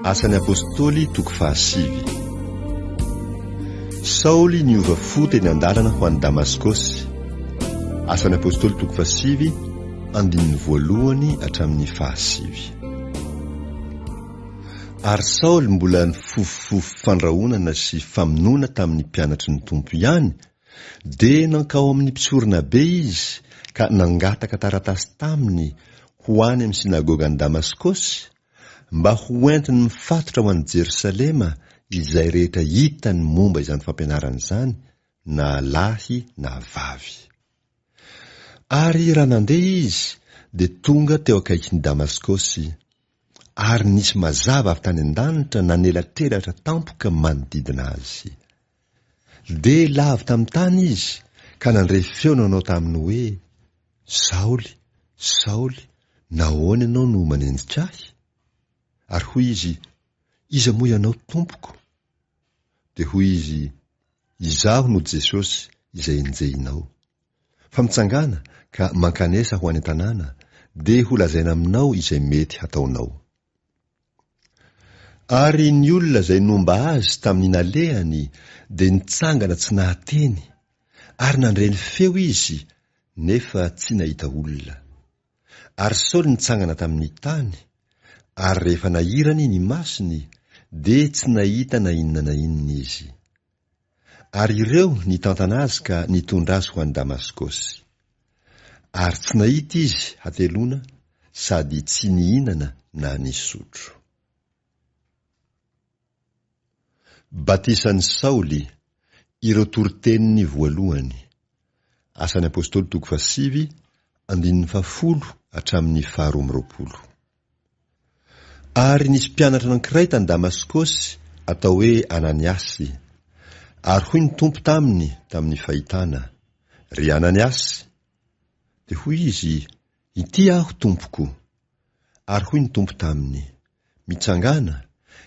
Asan'ny apôstôly toko 7. Saoly niova fo teny an-dalana ho an'i Damaskosy. Asan'ny apôstôly toko 7 andininy voalohany hatramin'ny 7. Ary Saoly mbola nifofofofo fandrahonana sy famonoana tamin'ny mpianatry ny tompo ihany, dia nankao amin'ny mpisorona be izy ka nangataka taratasy taminy ho any amin'ny sinagoga ny Damaskosy mba ho entiny mifatotra ho an'i Jerosalema izay rehetra hitany momba izany fampianarana izany, na lahy na vavy. Ary raha nandeha izy dia tonga teo akaikin'ny Damaskosy, ary nisy mazava avy tany an-danitra nanelatrelatra tampoka manodidina azy. Dia lavy tamin'ny tany izy ka nandre feo nanao taminy hoe: Saoly, Saoly, nahoana ianao no manenjika ahy? Ary hoy izy: iza moa ianao, tompoko? Dia hoy izy: izaho no Jesosy izay enjehinao. Fa mitsangana ka mankanesa ho any an-tanàna dia ho lazaina aminao izay mety hataonao. Ary ny olona izay nomba azy tamin'ny nalehany dia nitsangana tsy nahateny, ary nandreny feo izy nefa tsy nahita olona. Ary Saoly nitsangana tamin'ny tany, ary rehefa nahirany ny masony dia tsy nahita na inona na inona izy. Ary ireo nitantana azy ka nitondra azy ho an'i Damaskosy. Ary tsy nahita izy hateloana sady tsy nihinana na nisotro. Batisan'i Saoly, ireo toriteniny voalohany. Asan'ny apôstôly toko 7 andininy 10 hatramin'ny 12. Ary nisy mpianatra anankiray tany Damaskosy atao hoe Ananiasy. Ary hoy ny tompo tamin'ny fahitana: ry Ananiasy. Dia hoy izy: ity aho, tompoko. Ary hoy ny tompo taminy: mitsangana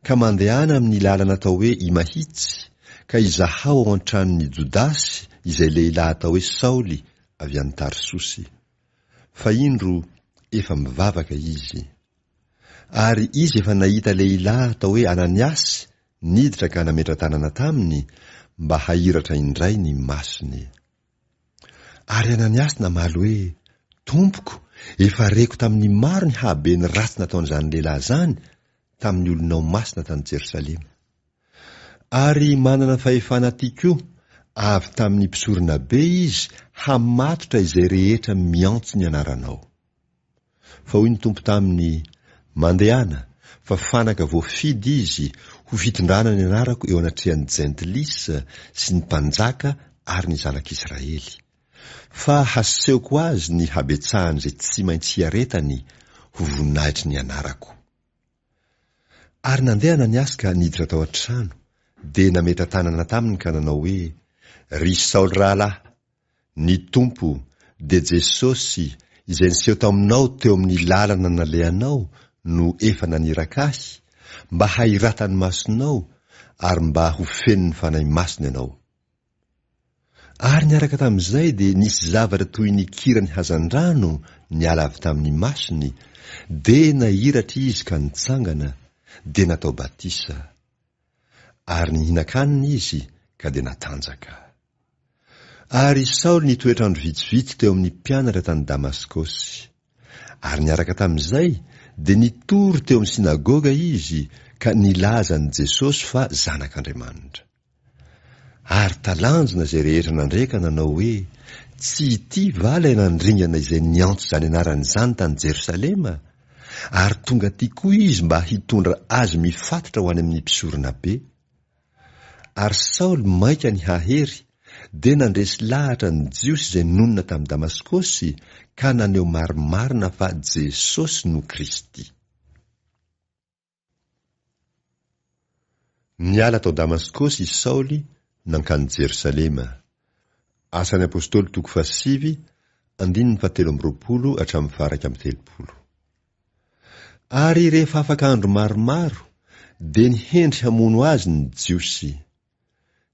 ka mandehana amin'ny lalana atao hoe Imahitsy, ka izahao ao an-tranon'ny Jodasy izay lehilahy atao hoe Saoly avy any Tarsosy. Fa indro efa mivavaka izy. Ary izy efa nahita lehilahy atao hoe Ananiasy niditra ka nametra tanana taminy mba hahiratra indray ny masony. Ary Ananiasy namaly hoe: tompoko, efa reko tamin'ny maro ny habeny ratsy nataon'izany lehilahy zany tamin'ny olonao masina tany Jerosalema. Ary manana fahefana tikoa avy tamin'ny mpisorona be izy hamatotra izay rehetra miantso ny anaranao. Fa hoy ny tompo taminy: mandehana, fa fanaka voafidy izy ho fitondrana ny anarako eo anatrehan'ny jentilisa sy ny mpanjaka ary ny zanak'Israely, fa hasehoko azy ny habetsahany izay tsy maintsy hiaretany ho voninahitry ny anarako. Ary nandeha Ananiasy ka niditra tao an-trano, dia nametra tanana taminy ka nanao hoe: ry Saoly rahalahy, ny tompo dia Jesosy izay niseho taminao teo amin'ny lalana nalehanao no efa naniraka ahy mba hahiratany masonao ary mba ho feniny fanahy masony ianao. Ary niaraka tamin'izay dia nisy zavatra toy ny kirany hazan-drano niala avy tamin'ny masony, dia nahiratra izy ka nitsangana dia natao batisa. Ary nihinan-kanina izy ka dia natanjaka. Ary Saoly nitoetrandro vitsivitsy teo amin'ny mpianatra tany Damaskosy. Ary niaraka tamin'izay dia nitory teo amin'ny sinagoga izy ka nilaza ny Jesosy fa zanak'Andriamanitra. Ary talanjona izay rehetra nandreka nanao hoe: tsy ity va ilay nandringana izay niantso izany anarany izany tany Jerosalema? Ary tonga ty koa izy mba hitondra azy mifatotra ho any amin'ny mpisorona be. Ary Saoly maika ny hahery dia nandresy lahatra ny jiosy izay nonina tamin'ny Damaskosy ka naneho marimarina fa Jesosy no Kristy. Niala tao Damaskosy Saoly nankany Jerosalema. Asan'ny apôstôly toko 7 andininy 17 hatramin'ny 30. Ary rehefa afaka andro maromaro dia nihendry hamono azy ny jiosy.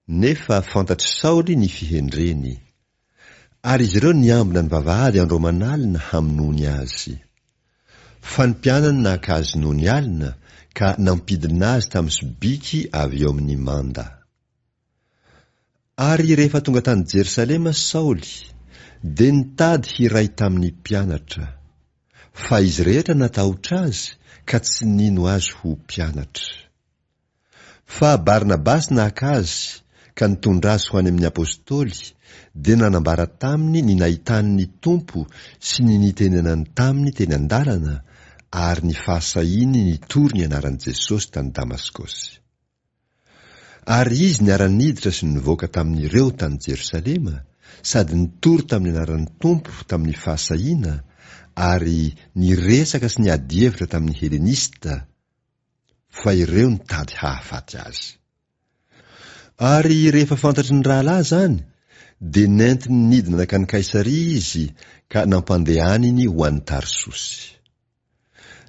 Nefa fantatry Saoly ny fihendreny. Ary izy ireo niambina ny vavahady andro manalina hamonoany azy. Fa ny mpianany nahaka azy noho ny alina ka nampidina azy tamin'ny sobiky avy eo amin'ny manda. Ary rehefa tonga tany Jerosalema Saoly, dia nitady hiray tamin'ny mpianatra, fa izy rehetra natahotra azy ka tsy nino azy ho mpianatra. Fa Barnabasy naka azy ka nitondra azy ho any amin'ny apôstôly, dia nanambara taminy ny nahitan'ny Tompo sy ny nitenenany taminy teny an-dalana, ary ny fahasahiny nitory ny anaran'i Jesosy tany Damaskosy. Ary izy niara-niditra sy nivoaka tamin'ireo tany Jerosalema, sady nitory tamin'ny anaran'ny Tompo tamin'ny fahasahiana, ary niresaka sy niady hevitra tamin'ny Helenista, fa ireo nitady hahafaty azy. Ary rehefa fantatry ny rahalahy zany, dia nentiny nidina nakany Kaisaria izy ka nampandehaniny ho an'ny Tarsosy.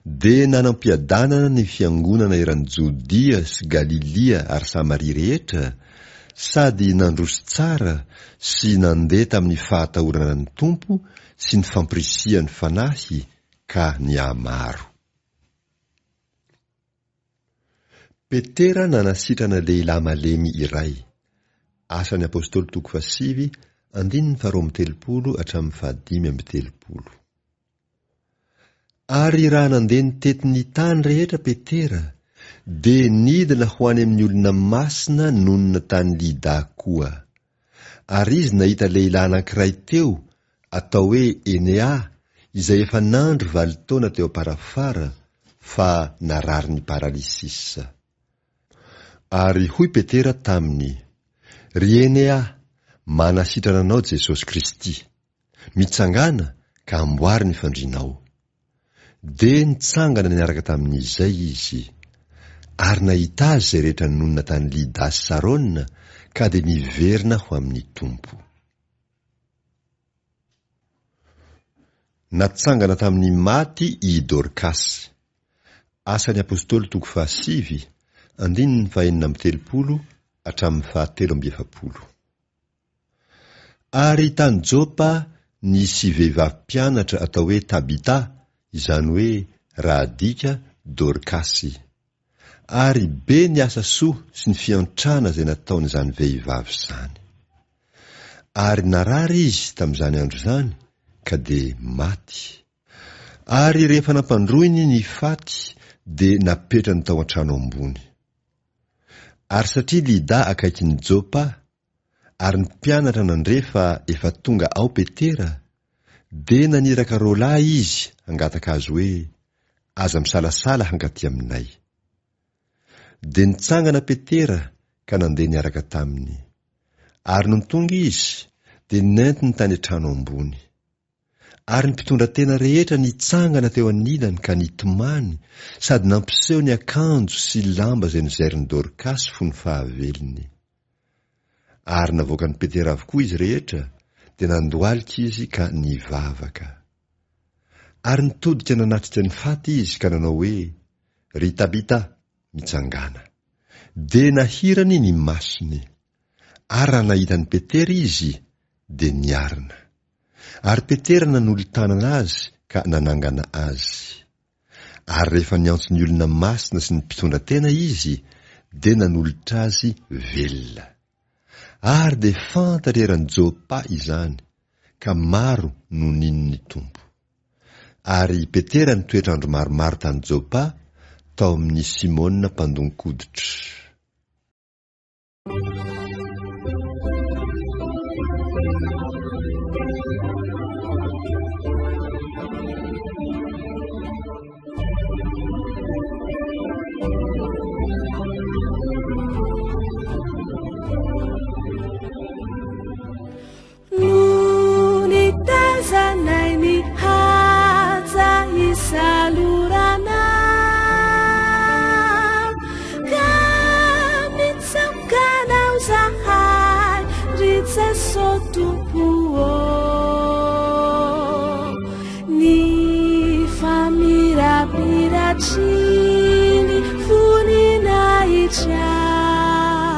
Dia nanampiadanana ny fiangonana eran'ny Jodia sy Galilia ary Samaria rehetra, sady nandroso tsara sy nandeha tamin'ny fahatahorana ny Tompo sy ny fampirisiany fanahy ka niamaro. Petera nanasitrana lehilahy malemy iray. Asan'ny apôstôly 7:9-30. Ary raha nandeha nitety ny tany rehetra Petera, dia nidina ho any amin'ny olona masina nonona tany Lida koa. Ary izy nahita lehilahy anankiray teo, atao hoe Enea, izay efa nandro 20 taona teo am-parafara, fa narary ny paralisisa. Ary hoy Petera taminy, "Ry Enea, manasitrana anao Jesosy Kristy, mitsangana ka amboary ny fandrinao." Dia nitsangana niaraka tamin'izay izy, ary nahita azy izay rehetra nonona tany Lida sy Sarona, ka dia niverina ho amin'ny Tompo. Natsangana tamin'ny maty i Dorkasy. Asan'ny apôstôly 7:9-7. Ary tany Jopa nisy vehivavy mpianatra atao hoe Tabita, izany hoe rahadika Dorkasy. Ary be ny asa soa sy ny fiantrana izay nataon'izany vehivavy izany. Ary narary izy tamin'izany andro izany, ka dia maty. Ary rehefa nampandroiny ny faty, dia napetrany tao an-trano ambony. Ary satria Lida akaikin'ny Jopa, ary ny mpianatra nandrefa efa tonga ao Petera, dia naniraka roalahy izy hangataka azy hoe, "Aza misalasala hankaty aminay." Dia nitsangana Petera ka nandeha niaraka taminy. Ary no tonga izy, dia nentiny tany an-trano ambony. Ary ny mpitondra tena rehetra nitsangana teo anilany ka nitomany, sady nampiseho ny akanjo sy lamba izay nozairin'ny Dorkasy fony fahavelony. Ary navoaka ny Petera avokoa izy rehetra, dia nandohalika izy ka nivavaka. Ary nitodika nanatrika ny faty izy ka nanao hoe, "Ry Tabita, mitsangana." Dia nahirany ny masony. Ary raha nahitany Petera izy, dia niarina. Ary Petera nanolo-tanana azy ka nanangana azy. Ary rehefa niantso ny olona masina sy ny mpitondra tena izy, dia nanolotra azy velona. Ary dia fantatra eran'ny Jopa izany, ka maro no nin'ny Tompo. Ary Petera ny toetrandro maromaro tany Jopa, tao amin'ny Simona mpandon-koditra. Zanay ni haja isalurana kami samkanau zahay ritsa sotupuo ni famira-mira chini funina ichao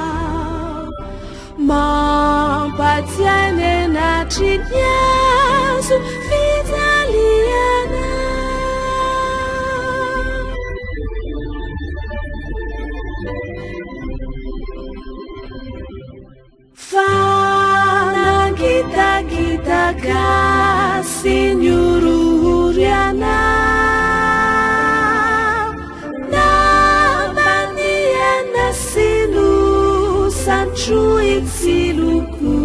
mampatiane na chinyazo fitaliana akasinyuruhuriana nabaniana sinu sanchuitsiluku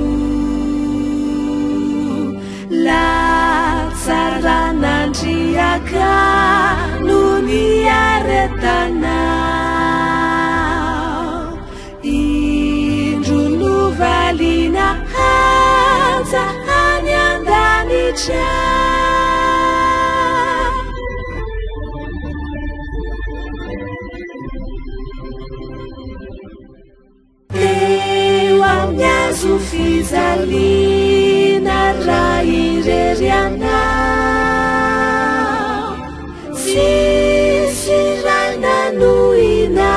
latsaranandriaka nuniaretana indrunuvalina haza hanyandanitra eo amnyazo fizalina raireriana sisy ray nanoina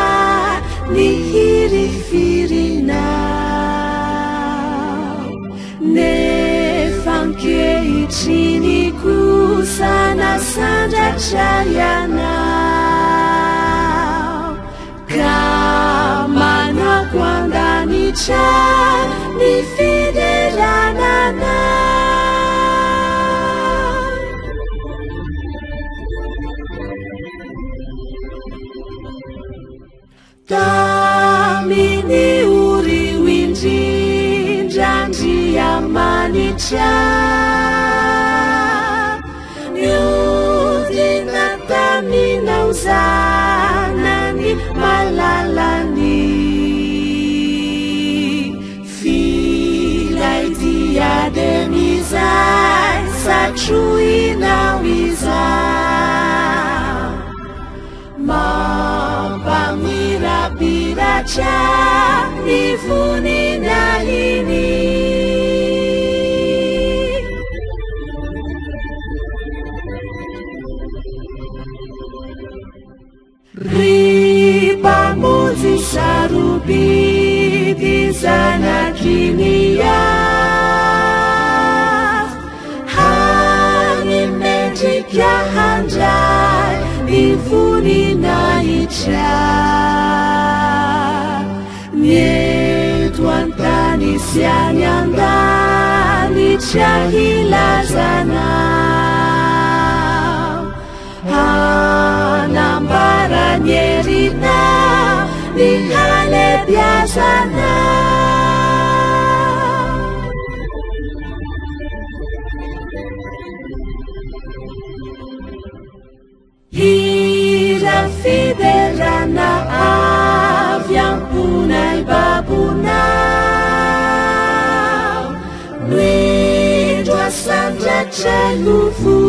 ny hirifirina nefa ankehitriny kosa nasandatra ianao ka manako andanitra ny fideranana taminy orio indrindrandriamanitra niodina taminao zanany malalany filaidiademizay satroinao izao mampamirapiratra ny vonina ini ry mpamonjy sarobidy zanakinia hany mendrika handray ny voninahitra mieto antany sy any andanitra hilazanao hanambara ny herinao ny halebiazanao hira fiderana avy amponay babonao noindro asandratra lofo